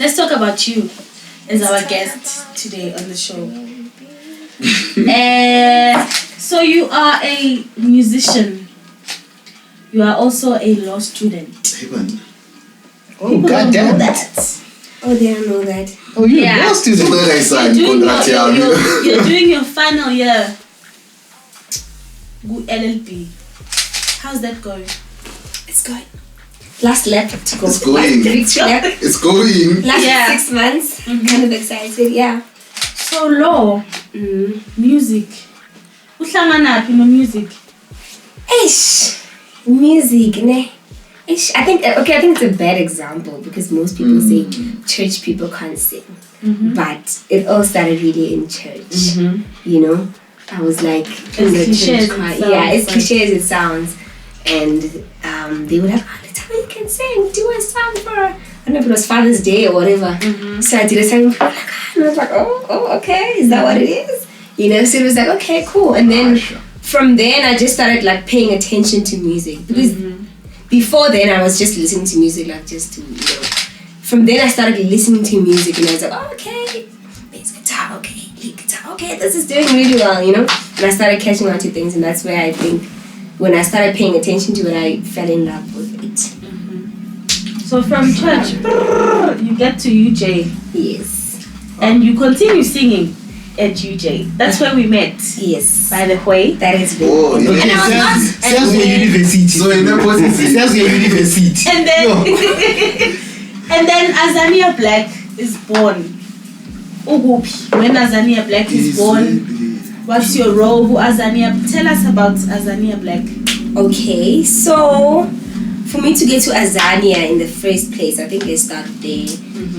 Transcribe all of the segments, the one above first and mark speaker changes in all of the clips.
Speaker 1: let's talk about you as our guest today on the show. So you are a musician. You are also a law student.
Speaker 2: Oh, goddamn.
Speaker 3: Oh, they don't know that.
Speaker 2: Oh, you're a law student.
Speaker 1: You're doing your final year. LLB. How's that going?
Speaker 3: It's going. Last lap to go.
Speaker 4: It's going. It's going.
Speaker 3: Last 6 months. Kind of excited, yeah.
Speaker 1: So law, music. Uhlangana no music.
Speaker 3: Music, ne? I think it's a bad example because most people say church people can't sing. But it all started really in church. You know? I was like in the church choir. Yeah, as cliche as it sounds. And they would have, tell me you can sing, do a song for, I don't know if it was Father's Day or whatever. So I did a song for and I was like, oh, okay, is that what it is? You know, so it was like, okay, cool. And then from then I just started like paying attention to music. Because before then I was just listening to music like just to, you know. From then I started listening to music and I was like, oh, okay, bass guitar, okay, lead guitar, okay, this is doing really well, you know. And I started catching on to things and that's where I think when I started paying attention to it, I fell in love with it.
Speaker 1: So from church, you get to UJ.
Speaker 3: Yes.
Speaker 1: And you continue singing at UJ. That's where we met.
Speaker 3: Yes.
Speaker 1: By the way.
Speaker 3: That is very
Speaker 4: Oh,
Speaker 3: good.
Speaker 4: yeah.
Speaker 3: And I was not...
Speaker 2: Sounds like university.
Speaker 4: So in that position.
Speaker 2: Sounds like university.
Speaker 1: And then... and then Azania Black is born. When Azania Black is born... What's your role? Tell us about Azania Black.
Speaker 3: Okay, so for me to get to Azania in the first place, I think I started there.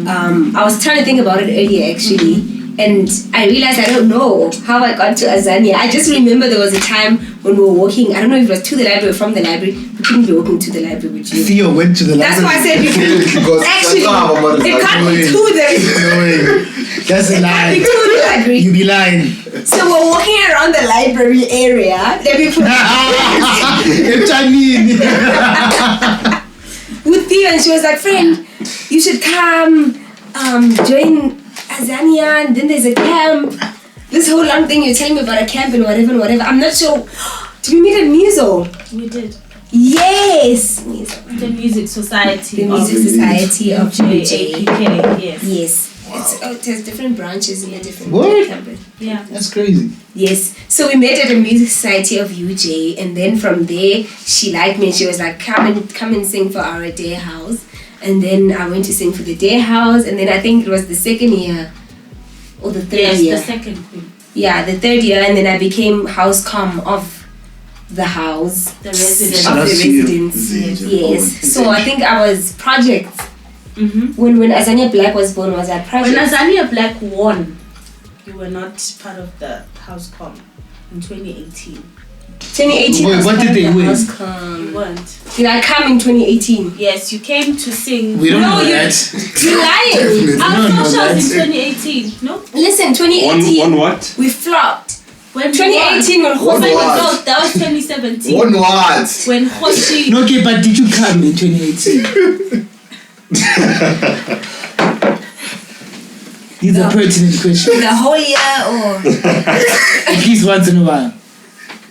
Speaker 3: I was trying to think about it earlier actually, and I realized I don't know how I got to Azania. I just remember there was a time when we were walking, I don't know if it was to the library or from the library, we couldn't be walking to the library with you.
Speaker 2: Theo went to the library.
Speaker 3: That's why I said you can. Actually, it can't be to the
Speaker 2: That's a lie.
Speaker 3: to the library.
Speaker 2: You be lying.
Speaker 3: So we're walking around the library area. Let me put with Theo, and she was like, friend, you should come join Azania, and then there's a camp. This whole long thing you're telling me about a camp and whatever. I'm not sure. Did we meet at Muso?
Speaker 1: We did.
Speaker 3: Yes. Muso.
Speaker 1: The Music Society.
Speaker 3: The Music Society of UJ.
Speaker 1: Yes.
Speaker 3: Yes. It has different branches in the different campus.
Speaker 1: Yeah.
Speaker 2: That's crazy.
Speaker 3: Yes. So we met at the Music Society of UJ, and then from there she liked me and she was like, come and sing for our day house. And then I went to sing for the day house, and then I think it was the second year or the third year.
Speaker 1: The second.
Speaker 3: Yeah, the third year, and then I became house comm of the house.
Speaker 1: The residents.
Speaker 3: Of the residents. Yes. So I think I was project. When Azania Black was born, was that project?
Speaker 1: When Azania Black won, you were not part of the house comm in 2018.
Speaker 3: 2018.
Speaker 2: Wait, what did they win?
Speaker 1: You weren't.
Speaker 3: Did I come in 2018?
Speaker 1: Yes, you came to sing.
Speaker 2: We don't know that.
Speaker 3: You're lying.
Speaker 1: Our socials in 2018. No?
Speaker 3: Listen, 2018.
Speaker 5: On what?
Speaker 3: We flopped.
Speaker 1: When
Speaker 3: 2018 when
Speaker 4: One
Speaker 3: Jose
Speaker 4: what?
Speaker 1: No, that was 2017.
Speaker 4: One what?
Speaker 1: When Hoshi.
Speaker 2: No, okay, but did you come in 2018? These are pertinent questions.
Speaker 3: the whole year or
Speaker 2: At least once in a while.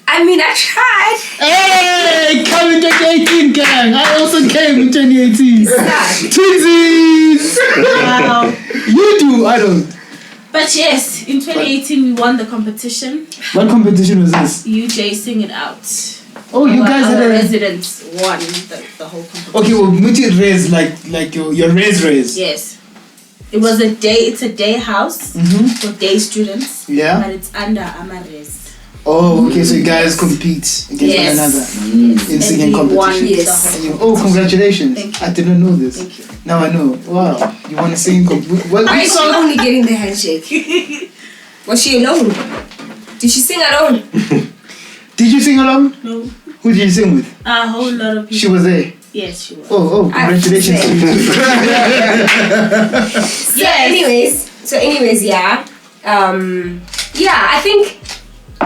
Speaker 3: I mean I tried.
Speaker 2: Hey, come in 2018, gang. I also came in 2018. Twinsies!
Speaker 1: Wow.
Speaker 2: You do, I don't.
Speaker 1: But yes, in 2018 we won the competition.
Speaker 2: What competition was this?
Speaker 1: UJ Sing It Out.
Speaker 2: Oh, you guys
Speaker 1: our
Speaker 2: had a...
Speaker 1: residents won the whole competition.
Speaker 2: Okay, well, Muti Rez, like your Rez.
Speaker 1: Yes. It's a day house for day students.
Speaker 2: Yeah.
Speaker 1: But it's under Amares.
Speaker 2: Oh, okay, so you guys compete against one another in singing competition.
Speaker 3: Yes.
Speaker 2: Oh, congratulations.
Speaker 1: Thank you.
Speaker 2: I did not know this.
Speaker 1: Thank you.
Speaker 2: Now I know. Wow. You want to sing? What
Speaker 3: Why is she
Speaker 2: song?
Speaker 3: only getting the handshake? Was she alone? Did she sing alone?
Speaker 2: Did you sing along?
Speaker 1: No.
Speaker 2: Who did you sing with?
Speaker 1: A whole lot of people.
Speaker 2: She was there.
Speaker 1: Yes, she was.
Speaker 2: Oh, congratulations to you too.
Speaker 3: So anyways, yeah.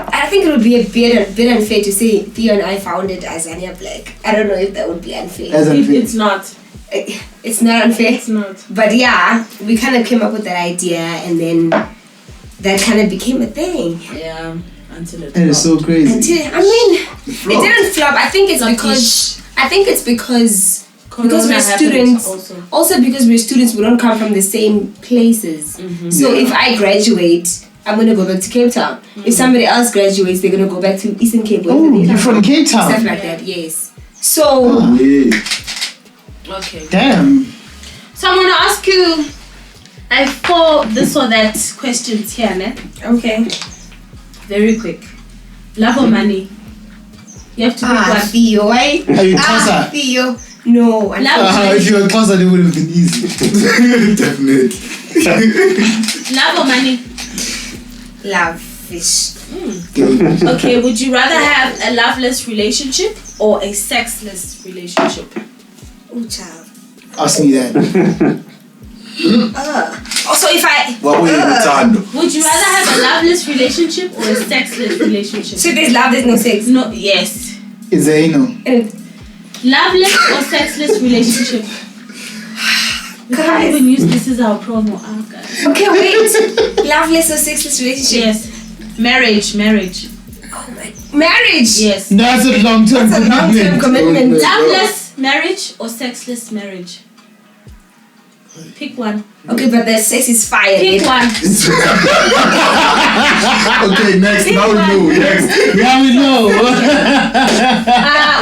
Speaker 3: I think it would be a bit unfair to say Theo and I founded Azania Black. I don't know if that would be unfair.
Speaker 2: As unfair.
Speaker 1: It's not.
Speaker 3: It's not unfair.
Speaker 1: It's not.
Speaker 3: But yeah, we kind of came up with that idea, and then that kind of became a thing.
Speaker 1: Yeah. Until it
Speaker 2: That is so crazy.
Speaker 3: I mean, it didn't flop. I think it's because we're students. Also because we're students, we don't come from the same places. So if I graduate, I'm gonna go back to Cape Town. If somebody else graduates, they're gonna go back to Eastern Cape.
Speaker 2: Oh, you're from Cape Town.
Speaker 3: Stuff like that. Yes. So.
Speaker 1: Okay.
Speaker 2: Damn.
Speaker 1: So I'm gonna ask you. I have 4 this or that questions here, ne?
Speaker 3: Okay.
Speaker 1: Very quick. Love or money? You have to pick one.
Speaker 3: Theo, eh?
Speaker 2: Are you Xhosa?
Speaker 3: Theo. No.
Speaker 2: If you were Xhosa, it would have been easy.
Speaker 4: Definitely.
Speaker 1: Love or money?
Speaker 3: Love fish.
Speaker 1: Okay, would you rather have a loveless relationship or a sexless relationship?
Speaker 3: Oh, child.
Speaker 2: Ask me that.
Speaker 3: Also, if I.
Speaker 4: What were you retarded?
Speaker 1: Would you rather have a loveless relationship or a sexless relationship?
Speaker 3: So there's love, there's no sex.
Speaker 1: No, yes.
Speaker 2: Is there,
Speaker 1: Loveless or sexless relationship? We can't
Speaker 3: Guys.
Speaker 1: even use this as our promo. Oh, guys.
Speaker 3: Okay, wait. Loveless or sexless relationship?
Speaker 1: Yes. Marriage.
Speaker 3: Oh my. Marriage?
Speaker 1: Yes.
Speaker 2: No, that's a long-term
Speaker 3: That's a long-term commitment.
Speaker 1: Loveless marriage or sexless marriage? Pick one.
Speaker 3: Okay, but the sex is fire.
Speaker 1: Pick one.
Speaker 4: Okay, next. Now we know. Next.
Speaker 2: Now we know.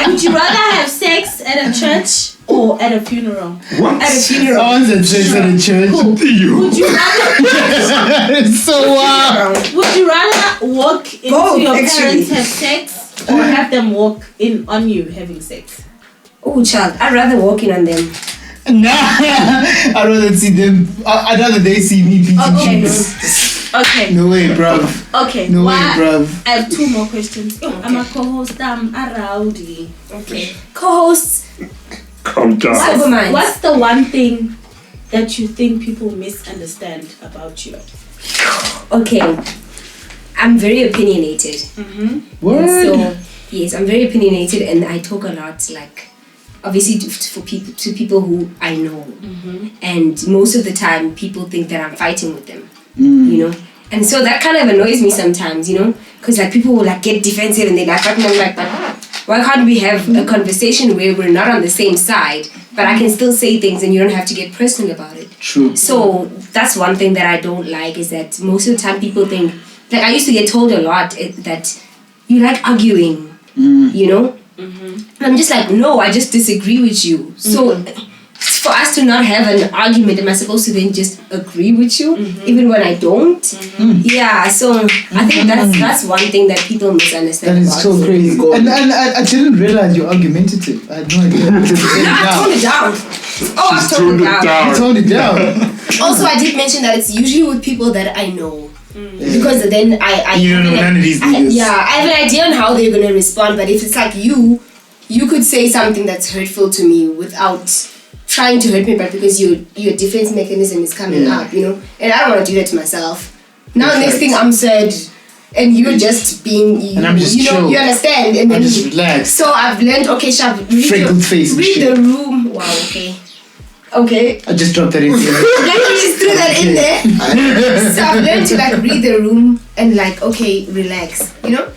Speaker 1: Would you rather have sex at a church or at a funeral?
Speaker 4: What?
Speaker 3: At a funeral.
Speaker 2: Someone's at sex at a church.
Speaker 1: Cool. Would you rather
Speaker 2: It's so wild.
Speaker 1: Would you rather walk into
Speaker 3: Both,
Speaker 1: your
Speaker 3: actually.
Speaker 1: parents have sex or have them walk in on you having sex?
Speaker 3: Oh, child. I'd rather walk in on them.
Speaker 2: Nah, I'd rather see them. I'd rather they see me beating
Speaker 1: Okay.
Speaker 2: chicks.
Speaker 1: Okay.
Speaker 2: No way, bruv.
Speaker 1: Okay.
Speaker 2: No way,
Speaker 1: Why-
Speaker 2: bruv.
Speaker 1: I have 2 more questions. I'm a co-host. I'm a rowdy.
Speaker 3: Okay. Co-hosts.
Speaker 5: Calm down.
Speaker 3: Sober minds.
Speaker 1: What's the one thing that you think people misunderstand about you?
Speaker 3: Okay. I'm very opinionated.
Speaker 2: What?
Speaker 3: So, yes, I'm very opinionated and I talk a lot, like, obviously to people who I know. And most of the time, people think that I'm fighting with them, you know? And so that kind of annoys me sometimes, you know? Because, like, people will, like, get defensive and they're like, I'm like, but why can't we have a conversation where we're not on the same side, but I can still say things and you don't have to get personal about it?
Speaker 2: True.
Speaker 3: So that's one thing that I don't like, is that most of the time people think, like, I used to get told a lot that you like arguing, you know? And I'm just like, no, I just disagree with you. So for us to not have an argument, am I supposed to then just agree with you even when I don't? Yeah, so I think that's one thing that people
Speaker 2: That
Speaker 3: misunderstand
Speaker 2: is
Speaker 3: about
Speaker 2: so
Speaker 3: me.
Speaker 2: crazy. And I didn't realize you're argumentative. I had no idea.
Speaker 3: No, I toned it down. Oh, I
Speaker 5: She's
Speaker 3: toned it
Speaker 5: toned it
Speaker 3: down.
Speaker 5: down.
Speaker 2: You toned it down.
Speaker 3: Also, I did mention that it's usually with people that I know. Because then I
Speaker 2: You don't know none of these niggas.
Speaker 3: I have an idea on how they're gonna respond, but if it's like you could say something that's hurtful to me without trying to hurt me, but because your defense mechanism is coming up, you know, and I don't want to do that to myself. Now
Speaker 2: That's
Speaker 3: next
Speaker 2: right.
Speaker 3: thing I'm sad, and you're just being,
Speaker 2: And I'm just
Speaker 3: you know,
Speaker 2: chill.
Speaker 3: you understand, and
Speaker 2: I
Speaker 3: then
Speaker 2: just relax.
Speaker 3: so I've learned. Okay, Shab, read
Speaker 2: Freckled face and
Speaker 3: read
Speaker 2: shit.
Speaker 3: the room. Wow. Okay.
Speaker 2: I just dropped that in here.
Speaker 3: Let me just throw that in there. So I've learned to like read the room and like, okay, relax. You know,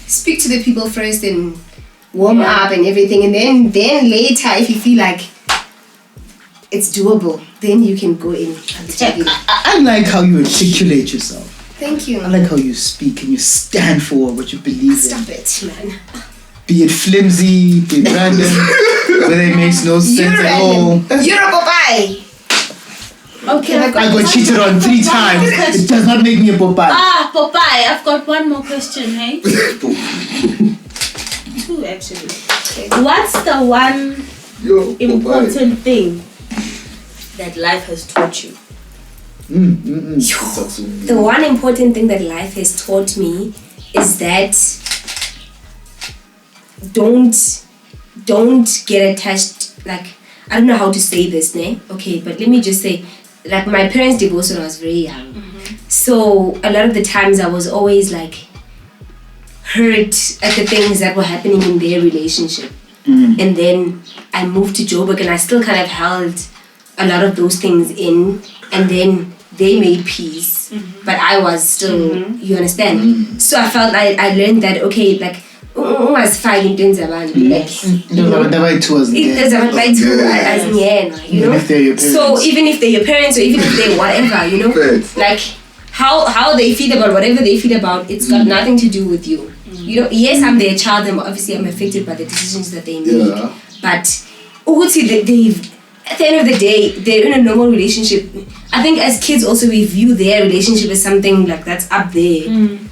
Speaker 3: speak to the people first and warm up and everything, and then later, if you feel like it's doable, then you can go in and take it.
Speaker 2: I like how you articulate yourself.
Speaker 3: Thank you.
Speaker 2: I like how you speak and you stand for what you believe
Speaker 3: Stop
Speaker 2: in.
Speaker 3: it, man.
Speaker 2: Be it flimsy, be it random, whether it makes no sense at all.
Speaker 3: You're a Popeye.
Speaker 1: Okay,
Speaker 2: I got cheated on 3 times. It does not make me a Popeye.
Speaker 1: Popeye, I've got one more question, hey? 2 actually. What's the one important thing that life has taught you?
Speaker 3: The one important thing that life has taught me is that don't get attached. Like, I don't know how to say this, ne? Okay, but let me just say, like, my parents divorced when I was very young. So a lot of the times I was always like hurt at the things that were happening in their relationship. And then I moved to Joburg and I still kind of held a lot of those things in. And then they made peace. But I was still, you understand? So I felt I learned that, okay, like, was fighting things about like, you know, you know? So even if they're your parents or even if they're whatever, you know, like how they feel about whatever they feel about, it's got nothing to do with you. You know, yes, I'm their child and obviously I'm affected by the decisions that they make. But they've at the end of the day, they're in a normal relationship. I think as kids also we view their relationship as something like that's up there.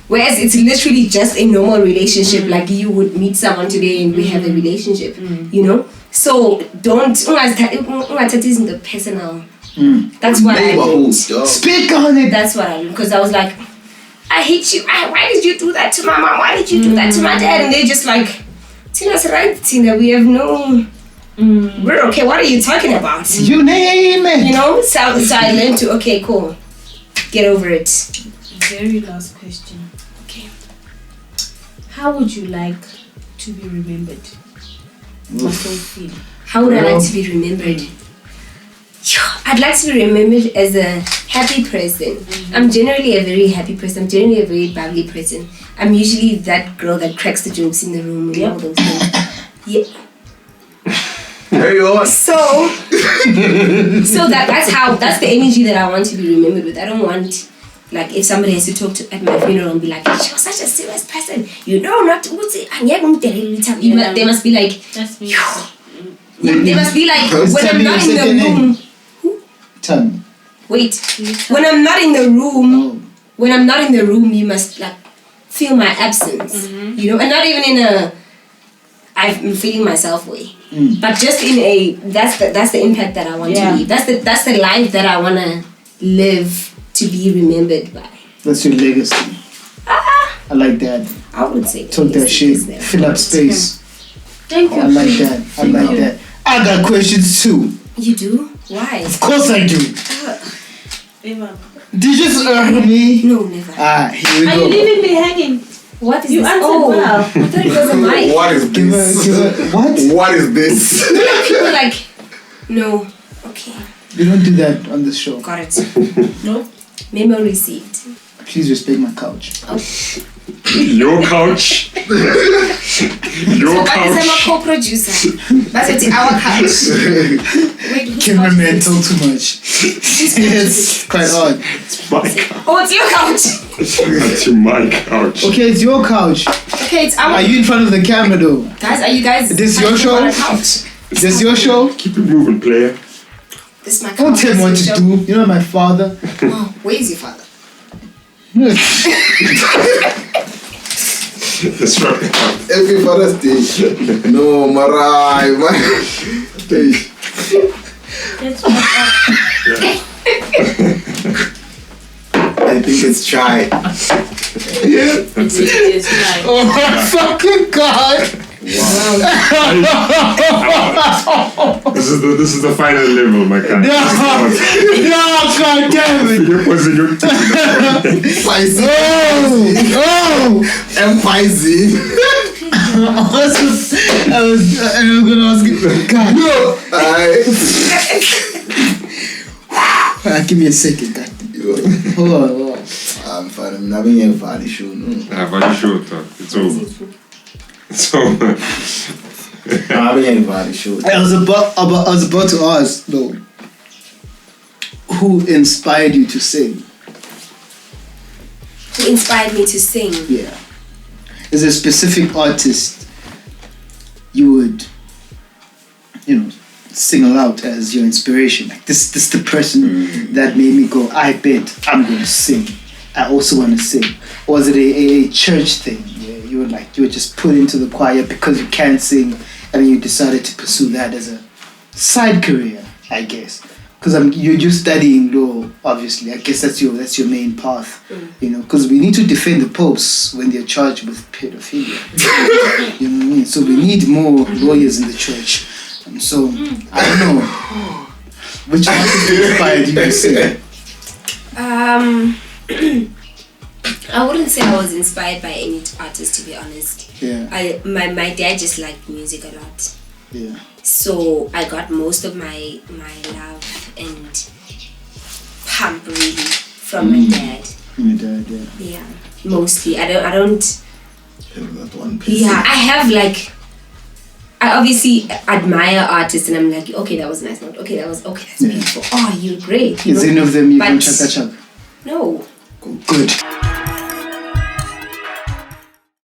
Speaker 3: Whereas it's literally just a normal relationship, like you would meet someone today and we have a relationship, you know? So don't ungathathi the personal. That's what I mean.
Speaker 2: Speak on it.
Speaker 3: That's what I mean. Because I was like, I hate you. Why did you do that to my mom? Why did you do that to my dad? And they're just like, Tina's right, Tina. We have no... We're okay. What are you talking about?
Speaker 2: You name it.
Speaker 3: You know? So I learned to, okay, cool. Get over it.
Speaker 1: Very last question. Okay. How would you like to be remembered?
Speaker 3: How would I like to be remembered? I'd like to be remembered as a happy person. I'm generally a very happy person. I'm generally a very bubbly person. I'm usually that girl that cracks the jokes in the room and all those things. Yeah.
Speaker 4: There you are.
Speaker 3: So that's the energy that I want to be remembered with. I don't want, like, if somebody has to talk to at my funeral and be like, she was such a serious person. You know not to they must be like,
Speaker 1: that's me.
Speaker 3: They must be like, when I'm not in the room.
Speaker 2: Tell me.
Speaker 3: Wait. When I'm not in the room, you must like feel my absence. You know, and not even in a I'm feeling myself way. But just in a that's the impact that I want to leave. That's the life that I wanna live to be remembered by.
Speaker 2: That's your legacy. I like that.
Speaker 3: I would say
Speaker 2: talk that shit. Fill up space.
Speaker 1: Thank you.
Speaker 2: I like that. I like that. I got questions too.
Speaker 3: You do? Why?
Speaker 2: Of course I do.
Speaker 1: Never.
Speaker 2: Did you just me?
Speaker 3: No, never.
Speaker 2: Here we
Speaker 1: Are
Speaker 2: go.
Speaker 1: you leaving me hanging?
Speaker 3: What is
Speaker 1: you
Speaker 3: this?
Speaker 1: answered well.
Speaker 3: I thought it was a mic.
Speaker 4: What is this?
Speaker 2: What?
Speaker 4: What is this?
Speaker 3: People like, no. Okay.
Speaker 2: You don't do that on the show.
Speaker 3: Got it.
Speaker 1: No.
Speaker 3: Memo received.
Speaker 2: Please respect my couch.
Speaker 3: Oh.
Speaker 5: Your couch. Your
Speaker 3: But I'm a
Speaker 5: couch.
Speaker 3: co-producer. That's our couch. Wait,
Speaker 2: Cameraman talk too much. It's quite odd.
Speaker 5: It's my couch.
Speaker 3: Oh, it's your couch.
Speaker 5: That's my couch.
Speaker 2: Okay, it's your couch.
Speaker 3: Okay, it's our.
Speaker 2: Are you in front of the camera though?
Speaker 3: Guys, are you guys?
Speaker 2: This your show?
Speaker 3: On a couch?
Speaker 2: This your show?
Speaker 5: Keep it moving, player.
Speaker 3: This is my couch.
Speaker 2: Don't tell me what to do. You know my father.
Speaker 3: Oh, where is your father?
Speaker 5: That's right.
Speaker 4: Every Father's Day. No, Marai, man.
Speaker 1: That's what
Speaker 4: I think it's chai.
Speaker 5: That's it.
Speaker 1: is like.
Speaker 2: Oh my fucking god!
Speaker 5: This is the final level, my guy.
Speaker 2: No, god damn it!
Speaker 5: Philip was in your
Speaker 4: Spicy.
Speaker 2: Oh!
Speaker 4: Spicy.
Speaker 2: I was gonna ask you. God.
Speaker 4: No.
Speaker 2: Give me a second, God. Hold on.
Speaker 4: I'm fine. I'm not being a party show. No.
Speaker 5: very short. It's over. It's over.
Speaker 4: I'm being a party show.
Speaker 2: I was about to ask though. Who inspired you to sing?
Speaker 3: Who inspired me to sing?
Speaker 2: Yeah. Is there a specific artist you would, single out as your inspiration? Like this is the person that made me go, I bet I'm going to sing. I also want to sing. Or was it a church thing? Yeah, you were just put into the choir because you can't sing, and then you decided to pursue that as a side career, I guess. Because you're studying law, obviously. I guess that's your main path, Because we need to defend the popes when they're charged with pedophilia. You know what I mean? So we need more lawyers in the church. And so I don't know which artist inspired you to sing.
Speaker 3: I wouldn't say I was inspired by any artist, to be honest.
Speaker 2: Yeah.
Speaker 3: My dad just liked music a lot.
Speaker 2: Yeah.
Speaker 3: So I got most of my love and pump really from my dad.
Speaker 2: My dad, yeah.
Speaker 3: Yeah, mostly. I don't.
Speaker 4: That one piece.
Speaker 3: Yeah, I have like. I obviously admire artists, and I'm like, okay, that was a nice note. Okay, that's beautiful. Oh, you're great.
Speaker 2: Is any of them even
Speaker 3: But-
Speaker 2: chaka chaka?
Speaker 3: No.
Speaker 2: Good.